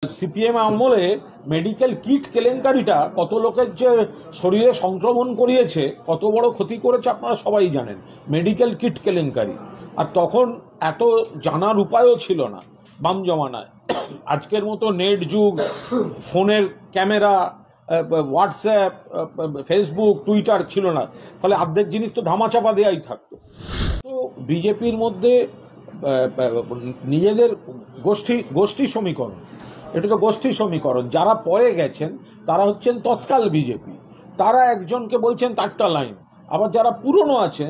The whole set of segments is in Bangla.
সিপিএম আমলে মেডিকেল কিট কেলেঙ্কারিটা কত লোকের যে শরীরে সংক্রমণ করিয়েছে, কত বড় ক্ষতি করেছে আপনারা সবাই জানেন। মেডিকেল কিট কেলেঙ্কারি, আর তখন এত জানার উপায়ও ছিল না বাম জমানায়। আজকের মতো নেট যুগ, ফোনের ক্যামেরা, হোয়াটসঅ্যাপ, ফেসবুক, টুইটার ছিল না, ফলে অর্ধেক জিনিস তো ধামাচাপা দেওয়াই থাকতো। তো বিজেপির মধ্যে নিজেদের গোষ্ঠী সমীকরণ, এটা তো গোষ্ঠী সমীকরণ। যারা পরে গেছেন তারা হচ্ছেন তৎকাল বিজেপি, তারা একজনকে বলছেন তারটা লাইন। আবার যারা পুরনো আছে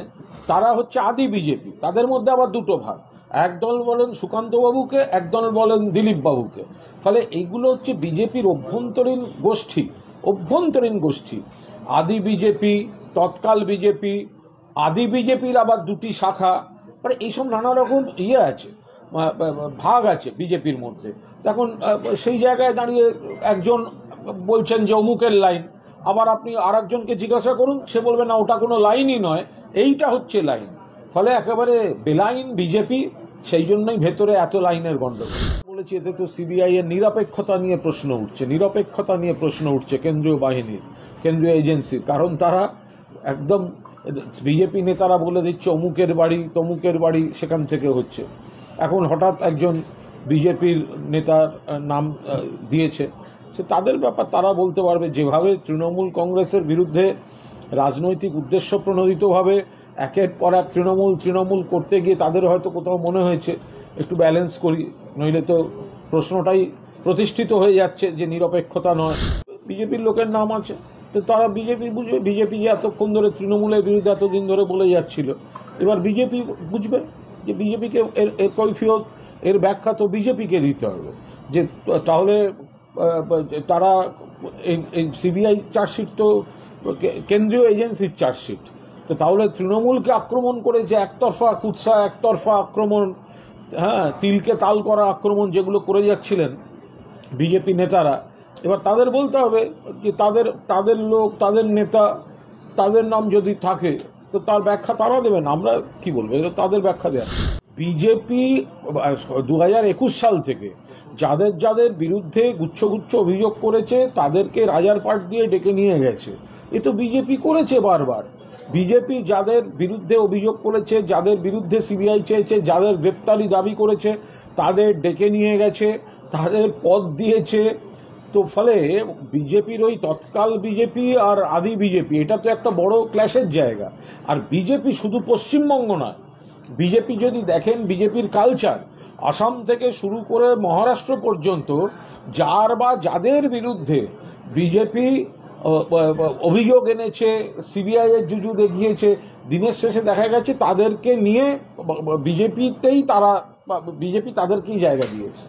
তারা হচ্ছে আদি বিজেপি, তাদের মধ্যে আবার দুটো ভাগ, একদল বলেন সুকান্ত বাবুকে, একদল বলেন দিলীপ বাবুকে। ফলে এইগুলো হচ্ছে বিজেপির অভ্যন্তরীণ গোষ্ঠী। আদি বিজেপি, তৎকাল বিজেপি, আদি বিজেপির আবার দুটি শাখা, মানে এইসব নানা রকম আছে, ভাগ আছে বিজেপির মধ্যে। তখন সেই জায়গায় দাঁড়িয়ে একজন বলছেন যে অমুকের লাইন, আবার আপনি আর একজনকে জিজ্ঞাসা করুন, সে বলবে না ওটা কোনো লাইনই নয়, এইটা হচ্ছে লাইন। ফলে একেবারে বেলাইন বিজেপি, সেই জন্যই ভেতরে এত লাইনের গণ্ডগোল। বলেছি, এতে তো সিবিআই এর নিরপেক্ষতা নিয়ে প্রশ্ন উঠছে কেন্দ্রীয় বাহিনীর, কেন্দ্রীয় এজেন্সির। কারণ তারা একদম বিজেপি নেতারা বলে দিচ্ছে অমুকের বাড়ি তমুকের বাড়ি সেখান থেকে হচ্ছে। এখন হঠাৎ একজন বিজেপির নেতার নাম দিয়েছে, সে তাদের ব্যাপার, তারা বলতে পারবে। যেভাবে তৃণমূল কংগ্রেসের বিরুদ্ধে রাজনৈতিক উদ্দেশ্য প্রণোদিতভাবে একের পর এক তৃণমূল করতে গিয়ে তাদের হয়তো কোথাও মনে হয়েছে একটু ব্যালেন্স করি, নইলে তো প্রশ্নটাই প্রতিষ্ঠিত হয়ে যাচ্ছে যে নিরপেক্ষতা নয়। বিজেপির লোকের নাম আছে, তো তারা বিজেপি বুঝবে। বিজেপি যে এতক্ষণ ধরে তৃণমূলের বিরুদ্ধে এতদিন ধরে বলে যাচ্ছিল, এবার বিজেপি বুঝবে যে বিজেপিকে এর কৈফিয়ত, এর ব্যাখ্যা তো বিজেপিকে দিতে হবে। যে তাহলে তারা এই সিবিআই চার্জশিট তো কেন্দ্রীয় এজেন্সির চার্জশিট, তো তাহলে তৃণমূলকে আক্রমণ করে যে একতরফা কুৎসা, একতরফা আক্রমণ, হ্যাঁ, তিলকে তাল করা আক্রমণ যেগুলো করে যাচ্ছিলেন বিজেপি নেতারা, এবার তাদের বলতে হবে যে তাদের লোক, তাদের নেতা, তাদের নাম যদি থাকে তো তার ব্যাখ্যা তারা দেবেন, আমরা কি বলবো, এটা তাদের ব্যাখ্যা দেয়া। বিজেপি 2021 সাল থেকে যাদের বিরুদ্ধে গুচ্ছ অভিযোগ করেছে তাদেরকে রাজার পাট দিয়ে ডেকে নিয়ে গেছে। এ তো বিজেপি করেছে বারবার। বিজেপি যাদের বিরুদ্ধে অভিযোগ করেছে, যাদের বিরুদ্ধে সিবিআই চেয়েছে, যাদের গ্রেপ্তারি দাবি করেছে, তাদের ডেকে নিয়ে গেছে, তাদের পদ দিয়েছে। তো ফলে বিজেপির ওই তৎকাল বিজেপি আর আদি বিজেপি, এটা তো একটা বড় ক্ল্যাশের জায়গা। আর বিজেপি শুধু পশ্চিমবঙ্গ নয়, বিজেপি যদি দেখেন বিজেপির কালচার, আসাম থেকে শুরু করে মহারাষ্ট্র পর্যন্ত যাদের বিরুদ্ধে বিজেপি অভিযোগ এনেছে, সিবিআই এর জুজু দেখিয়েছে, দিনের শেষে দেখা গেছে তাদেরকে নিয়ে বিজেপি তাদেরকেই জায়গা দিয়েছে।